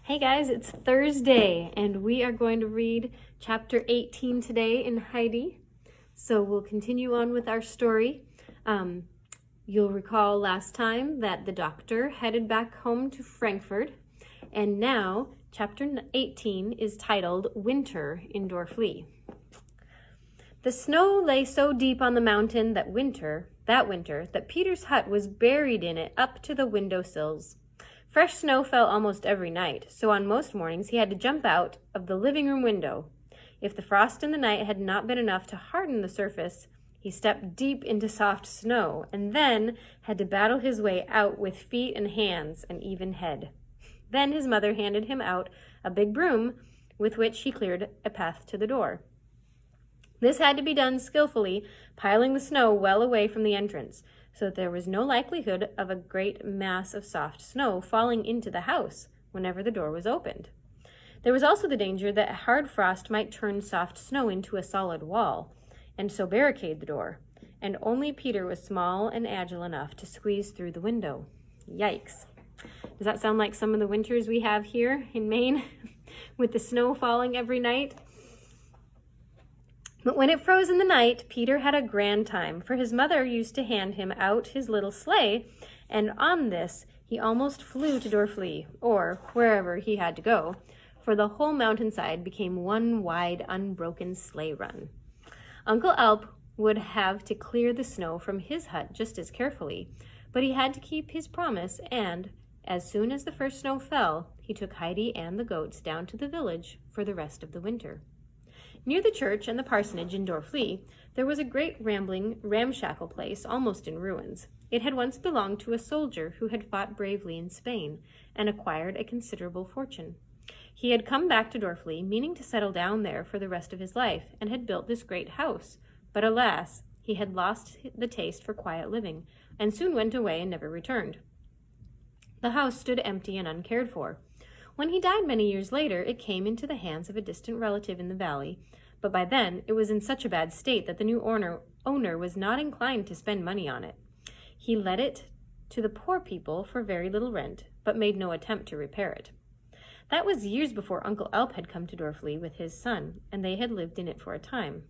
Hey guys, it's Thursday and we are going to read chapter 18 today in Heidi. So we'll continue on with our story. You'll recall last time that the doctor headed back home to Frankfurt, and now chapter 18 is titled Winter in Dorfli. The snow lay so deep on the mountain that winter that Peter's hut was buried in it up to the window sills. Fresh snow fell almost every night, so on most mornings he had to jump out of the living room window. If the frost in the night had not been enough to harden the surface, he stepped deep into soft snow and then had to battle his way out with feet and hands and even head. Then his mother handed him out a big broom with which he cleared a path to the door. This had to be done skillfully, piling the snow well away from the entrance, so that there was no likelihood of a great mass of soft snow falling into the house whenever the door was opened. There was also the danger that hard frost might turn soft snow into a solid wall, and so barricade the door, and only Peter was small and agile enough to squeeze through the window. Yikes. Does that sound like some of the winters we have here in Maine, with the snow falling every night? But when it froze in the night, Peter had a grand time, for his mother used to hand him out his little sleigh, and on this he almost flew to Dorfli, or wherever he had to go, for the whole mountainside became one wide, unbroken sleigh run. Uncle Alp would have to clear the snow from his hut just as carefully, but he had to keep his promise, and as soon as the first snow fell, he took Heidi and the goats down to the village for the rest of the winter. Near the church and the parsonage in Dorfli, there was a great rambling, ramshackle place almost in ruins. It had once belonged to a soldier who had fought bravely in Spain and acquired a considerable fortune. He had come back to Dorfli, meaning to settle down there for the rest of his life, and had built this great house. But alas, he had lost the taste for quiet living, and soon went away and never returned. The house stood empty and uncared for. When he died many years later, it came into the hands of a distant relative in the valley, but by then it was in such a bad state that the new owner was not inclined to spend money on it. He let it to the poor people for very little rent, but made no attempt to repair it. That was years before Uncle Alp had come to Dorfli with his son, and they had lived in it for a time.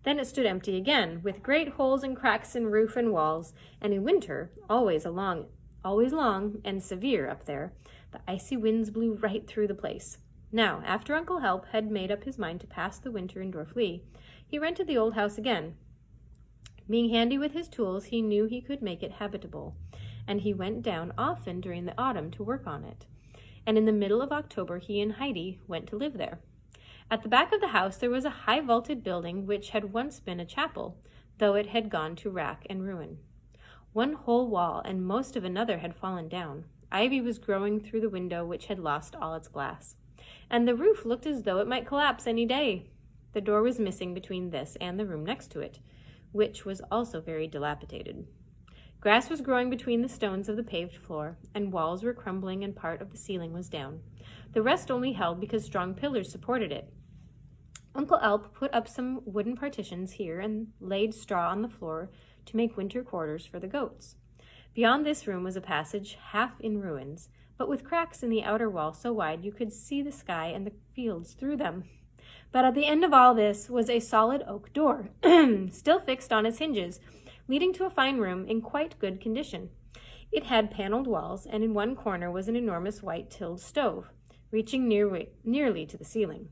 Then it stood empty again, with great holes and cracks in roof and walls, and in winter, always long and severe up there, the icy winds blew right through the place. Now, after Uncle Alp had made up his mind to pass the winter in Dorfli, he rented the old house again. Being handy with his tools, he knew he could make it habitable, and he went down often during the autumn to work on it. And in the middle of October, he and Heidi went to live there. At the back of the house, there was a high vaulted building which had once been a chapel, though it had gone to wrack and ruin. One whole wall and most of another had fallen down. Ivy was growing through the window, which had lost all its glass, and the roof looked as though it might collapse any day. The door was missing between this and the room next to it, which was also very dilapidated. Grass was growing between the stones of the paved floor, and walls were crumbling and part of the ceiling was down. The rest only held because strong pillars supported it. Uncle Alp put up some wooden partitions here and laid straw on the floor to make winter quarters for the goats. Beyond this room was a passage half in ruins, but with cracks in the outer wall so wide you could see the sky and the fields through them. But at the end of all this was a solid oak door, still fixed on its hinges, leading to a fine room in quite good condition. It had paneled walls, and in one corner was an enormous white tilled stove, reaching nearly to the ceiling.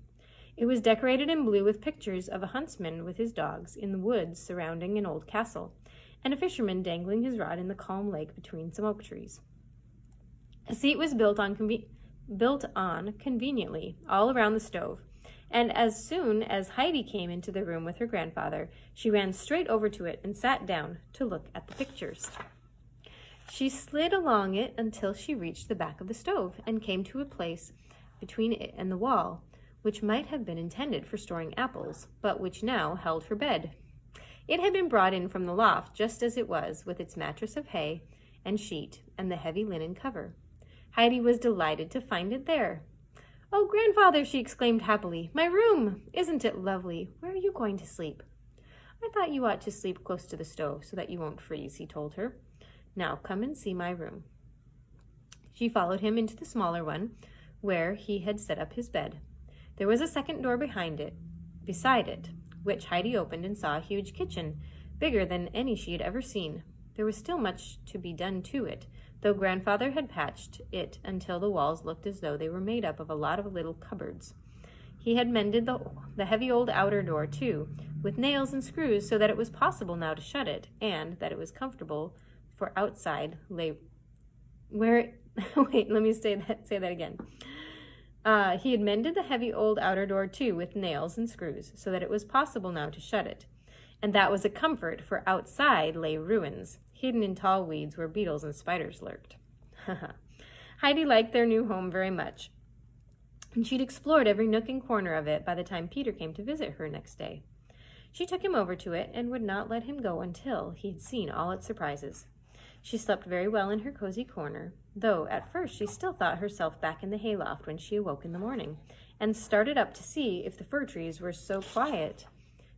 It was decorated in blue with pictures of a huntsman with his dogs in the woods surrounding an old castle, and a fisherman dangling his rod in the calm lake between some oak trees. A seat was built on conveniently all around the stove, and as soon as Heidi came into the room with her grandfather, she ran straight over to it and sat down to look at the pictures. She slid along it until she reached the back of the stove and came to a place between it and the wall, which might have been intended for storing apples, but which now held her bed. It had been brought in from the loft just as it was, with its mattress of hay and sheet and the heavy linen cover. Heidi was delighted to find it there. "Oh, grandfather," she exclaimed happily, "my room! Isn't it lovely? Where are you going to sleep?" "I thought you ought to sleep close to the stove so that you won't freeze," he told her. "Now come and see my room." She followed him into the smaller one, where he had set up his bed. There was a second door beside it, which Heidi opened and saw a huge kitchen, bigger than any she had ever seen. There was still much to be done to it, though Grandfather had patched it until the walls looked as though they were made up of a lot of little cupboards. He had mended the heavy old outer door, too, with nails and screws so that it was possible now to shut it, and that it was comfortable for outside lay where wait, let me say that again. He had mended the heavy old outer door, too, with nails and screws, so that it was possible now to shut it. And that was a comfort, for outside lay ruins, hidden in tall weeds where beetles and spiders lurked. Heidi liked their new home very much, and she'd explored every nook and corner of it by the time Peter came to visit her next day. She took him over to it and would not let him go until he had seen all its surprises. She slept very well in her cozy corner, though at first she still thought herself back in the hayloft when she awoke in the morning, and started up to see if the fir trees were so quiet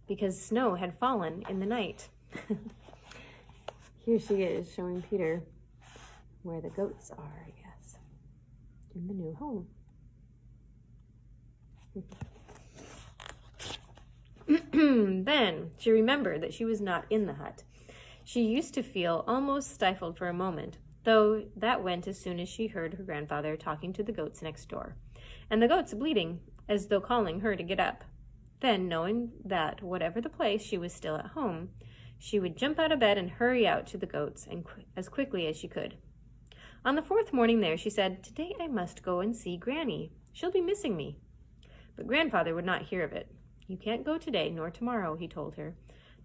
because snow had fallen in the night. Here she is showing Peter where the goats are, I guess, in the new home. Then she remembered that she was not in the hut. She used to feel almost stifled for a moment, though that went as soon as she heard her grandfather talking to the goats next door, and the goats bleating as though calling her to get up. Then, knowing that whatever the place, she was still at home, she would jump out of bed and hurry out to the goats as quickly as she could. On the fourth morning there, she said, "Today I must go and see Granny. She'll be missing me." But Grandfather would not hear of it. "You can't go today nor tomorrow," he told her.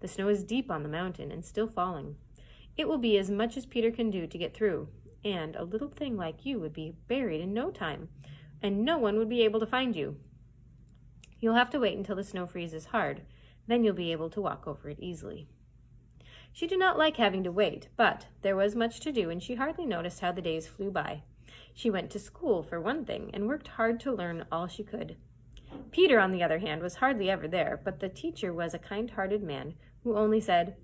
"The snow is deep on the mountain and still falling. It will be as much as Peter can do to get through, and a little thing like you would be buried in no time, and no one would be able to find you. You'll have to wait until the snow freezes hard. Then you'll be able to walk over it easily." She did not like having to wait, but there was much to do, and she hardly noticed how the days flew by. She went to school, for one thing, and worked hard to learn all she could. Peter, on the other hand, was hardly ever there, but the teacher was a kind-hearted man who only said,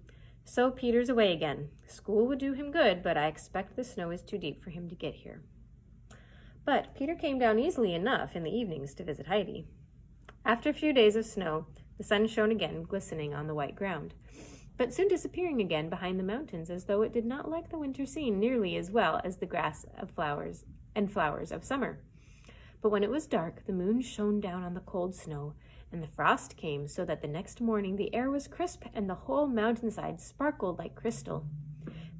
"So Peter's away again. School would do him good, but I expect the snow is too deep for him to get here." But Peter came down easily enough in the evenings to visit Heidi. After a few days of snow, the sun shone again, glistening on the white ground, but soon disappearing again behind the mountains, as though it did not like the winter scene nearly as well as the grass of flowers of summer. But when it was dark, the moon shone down on the cold snow, and the frost came, so that the next morning the air was crisp and the whole mountainside sparkled like crystal.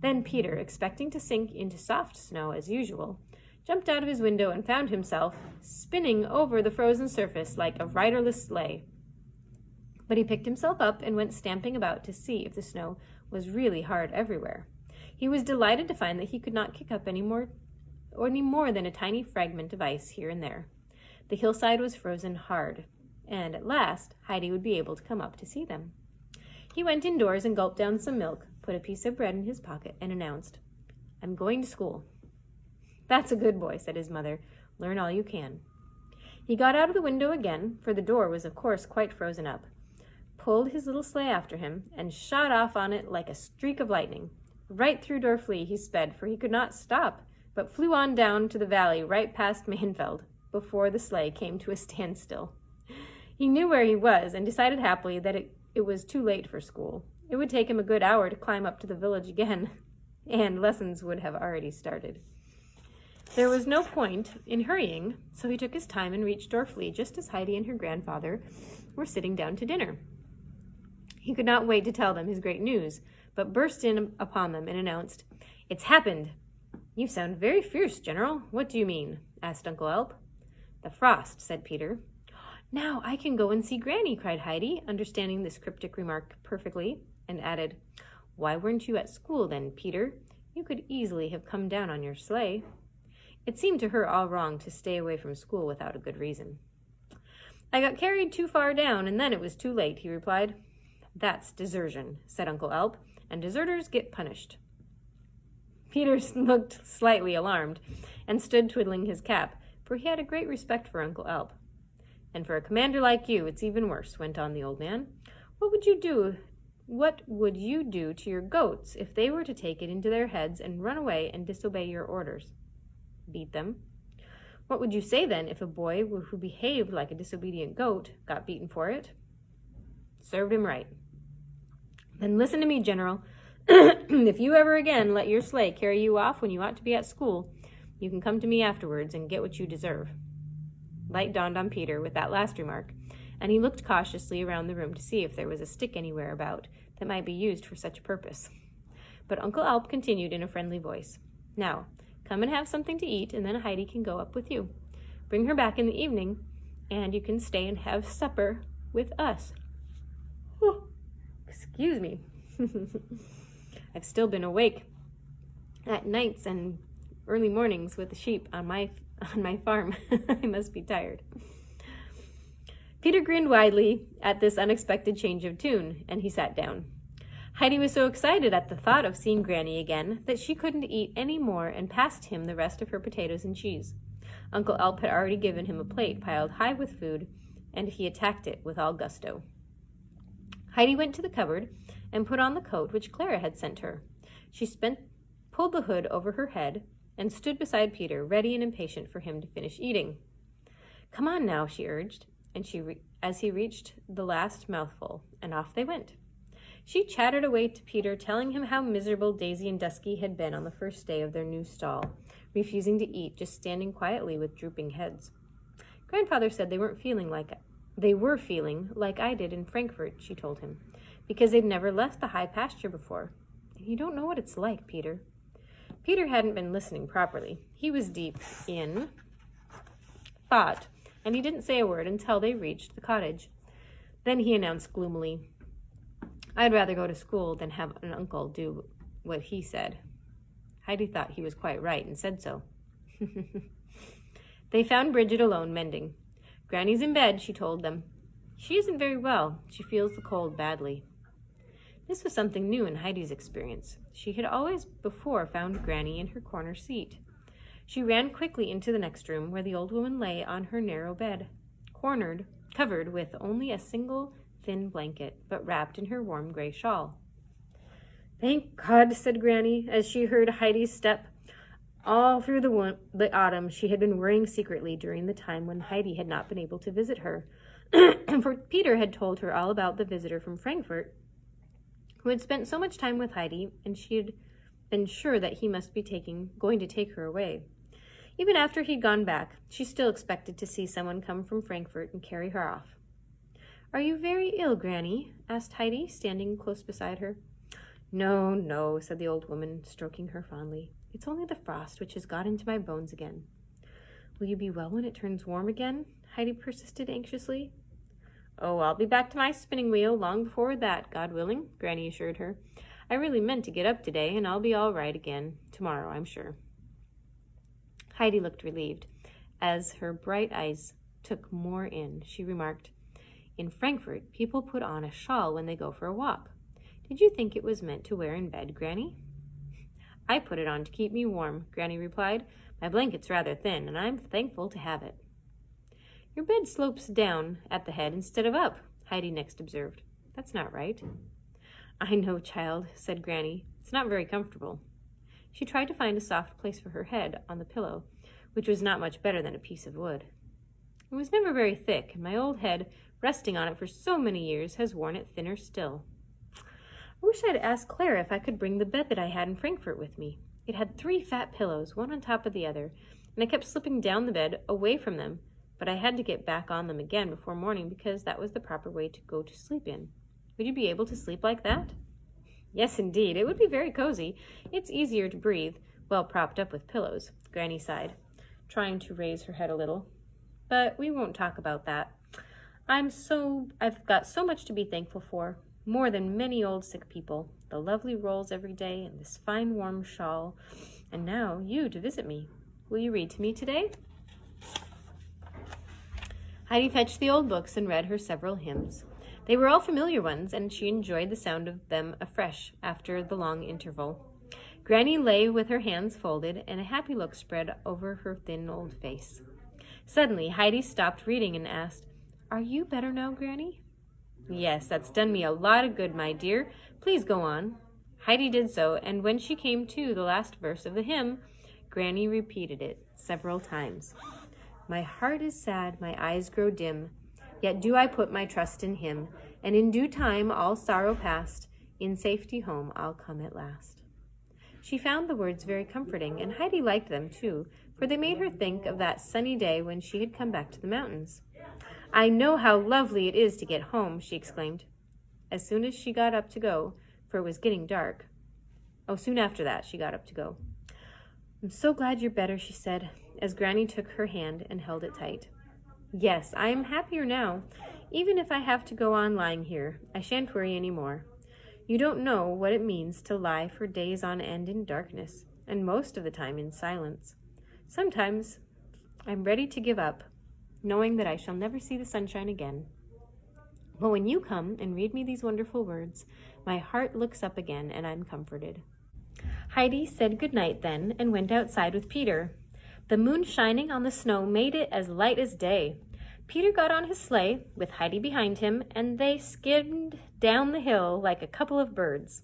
Then Peter, expecting to sink into soft snow as usual, jumped out of his window and found himself spinning over the frozen surface like a riderless sleigh. But he picked himself up and went stamping about to see if the snow was really hard everywhere. He was delighted to find that he could not kick up any more than a tiny fragment of ice here and there. The hillside was frozen hard, and at last Heidi would be able to come up to see them. He went indoors and gulped down some milk, put a piece of bread in his pocket, and announced, "I'm going to school." "That's a good boy," said his mother. "Learn all you can." He got out of the window again, for the door was of course quite frozen up, pulled his little sleigh after him, and shot off on it like a streak of lightning. Right through Dorfli he sped, for he could not stop, but flew on down to the valley right past Mainfeld before the sleigh came to a standstill. He knew where he was and decided happily that it was too late for school. It would take him a good hour to climb up to the village again, and lessons would have already started. There was no point in hurrying, so he took his time and reached Dorfli just as Heidi and her grandfather were sitting down to dinner. He could not wait to tell them his great news, but burst in upon them and announced, "It's happened!" "You sound very fierce, General. What do you mean?" asked Uncle Alp. "The frost," said Peter. "Now I can go and see Granny," cried Heidi, understanding this cryptic remark perfectly, and added, "Why weren't you at school then, Peter? You could easily have come down on your sleigh." It seemed to her all wrong to stay away from school without a good reason. "I got carried too far down, and then it was too late," he replied. "That's desertion," said Uncle Alp, "and deserters get punished." Peter looked slightly alarmed and stood twiddling his cap, for he had a great respect for Uncle Alp. "And for a commander like you, it's even worse," went on the old man. What would you do to your goats if they were to take it into their heads and run away and disobey your orders?" "Beat them." What would you say then if a boy who behaved like a disobedient goat got beaten for it? Served him right. Then listen to me, General. If you ever again let your sleigh carry you off when you ought to be at school, you can come to me afterwards and get what you deserve. Light dawned on Peter with that last remark, and he looked cautiously around the room to see if there was a stick anywhere about that might be used for such a purpose. But Uncle Alp continued in a friendly voice. Now, come and have something to eat, and then Heidi can go up with you. Bring her back in the evening, and you can stay and have supper with us. Oh, excuse me. I've still been awake at nights and early mornings with the sheep on my farm. I must be tired. Peter grinned widely at this unexpected change of tune, and he sat down. Heidi was so excited at the thought of seeing Granny again that she couldn't eat any more and passed him the rest of her potatoes and cheese. Uncle Alp had already given him a plate piled high with food, and he attacked it with all gusto. Heidi went to the cupboard and put on the coat which Clara had sent her. She pulled the hood over her head and stood beside Peter, ready and impatient for him to finish eating. Come on now, she urged, and as he reached the last mouthful, and off they went. She chattered away to Peter, telling him how miserable Daisy and Dusky had been on the first day of their new stall, refusing to eat, just standing quietly with drooping heads. Grandfather said they were feeling like I did in Frankfurt, she told him, because they'd never left the high pasture before. And you don't know what it's like, Peter. Peter hadn't been listening properly. He was deep in thought, and he didn't say a word until they reached the cottage. Then he announced gloomily, I'd rather go to school than have an uncle do what he said. Heidi thought he was quite right and said so. They found Bridget alone, mending. Granny's in bed, she told them. She isn't very well. She feels the cold badly. This was something new in Heidi's experience. She had always before found Granny in her corner seat. She ran quickly into the next room, where the old woman lay on her narrow bed, covered with only a single thin blanket, but wrapped in her warm gray shawl. Thank God, said Granny, as she heard Heidi's step. All through the autumn, she had been worrying secretly during the time when Heidi had not been able to visit her, for Peter had told her all about the visitor from Frankfurt, who had spent so much time with Heidi, and she had been sure that he must be going to take her away. Even after he'd gone back, she still expected to see someone come from Frankfurt and carry her off. Are you very ill, Granny? Asked Heidi, standing close beside her. No, no, said the old woman, stroking her fondly. It's only the frost which has got into my bones again. Will you be well when it turns warm again? Heidi persisted anxiously. Oh, I'll be back to my spinning wheel long before that, God willing, Granny assured her. I really meant to get up today, and I'll be all right again tomorrow, I'm sure. Heidi looked relieved. As her bright eyes took more in, she remarked, In Frankfurt, people put on a shawl when they go for a walk. Did you think it was meant to wear in bed, Granny? I put it on to keep me warm, Granny replied. My blanket's rather thin, and I'm thankful to have it. Your bed slopes down at the head instead of up, Heidi next observed. That's not right. I know, child, said Granny. It's not very comfortable. She tried to find a soft place for her head on the pillow, which was not much better than a piece of wood. It was never very thick, and my old head, resting on it for so many years, has worn it thinner still. I wish I'd asked Clara if I could bring the bed that I had in Frankfurt with me. It had 3 fat pillows, one on top of the other, and I kept slipping down the bed away from them, but I had to get back on them again before morning because that was the proper way to go to sleep in. Would you be able to sleep like that? Yes, indeed. It would be very cozy. It's easier to breathe, well propped up with pillows, Granny sighed, trying to raise her head a little. But we won't talk about that. I've got so much to be thankful for. More than many old sick people, the lovely rolls every day, and this fine warm shawl, and now you to visit me. Will you read to me today? Heidi fetched the old books and read her several hymns. They were all familiar ones, and she enjoyed the sound of them afresh after the long interval. Granny lay with her hands folded, and a happy look spread over her thin old face. Suddenly, Heidi stopped reading and asked, Are you better now, Granny? Yes, that's done me a lot of good, my dear. Please go on. Heidi did so, and when she came to the last verse of the hymn, Granny repeated it several times. My heart is sad, my eyes grow dim, yet do I put my trust in him, and in due time, all sorrow past, in safety home I'll come at last. She found the words very comforting, and Heidi liked them too, for they made her think of that sunny day when she had come back to the mountains. I know how lovely it is to get home, she exclaimed, as soon as she got up to go, for it was getting dark. Oh, soon after that, she got up to go. I'm so glad you're better, she said, as Granny took her hand and held it tight. Yes, I am happier now. Even if I have to go on lying here, I shan't worry any more. You don't know what it means to lie for days on end in darkness, and most of the time in silence. Sometimes I'm ready to give up, knowing that I shall never see the sunshine again. But when you come and read me these wonderful words, my heart looks up again and I'm comforted. Heidi said good night then and went outside with Peter. The moon shining on the snow made it as light as day. Peter got on his sleigh with Heidi behind him, and they skimmed down the hill like a couple of birds.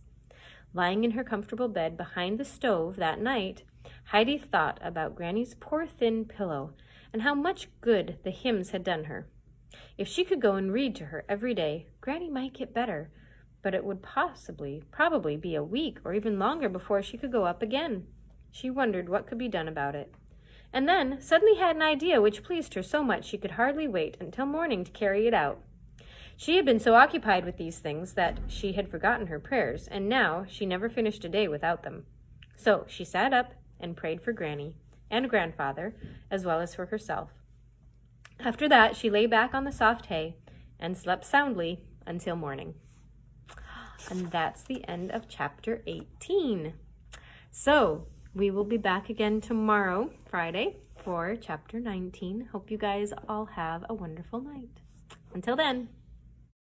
Lying in her comfortable bed behind the stove that night, Heidi thought about Granny's poor thin pillow and how much good the hymns had done her. If she could go and read to her every day, Granny might get better, but it would probably be a week or even longer before she could go up again. She wondered what could be done about it. And then suddenly had an idea which pleased her so much she could hardly wait until morning to carry it out. She had been so occupied with these things that she had forgotten her prayers, and now she never finished a day without them. So she sat up and prayed for Granny and Grandfather, as well as for herself. After that, she lay back on the soft hay and slept soundly until morning. And that's the end of chapter 18. So we will be back again tomorrow, Friday, for chapter 19. Hope you guys all have a wonderful night. Until then.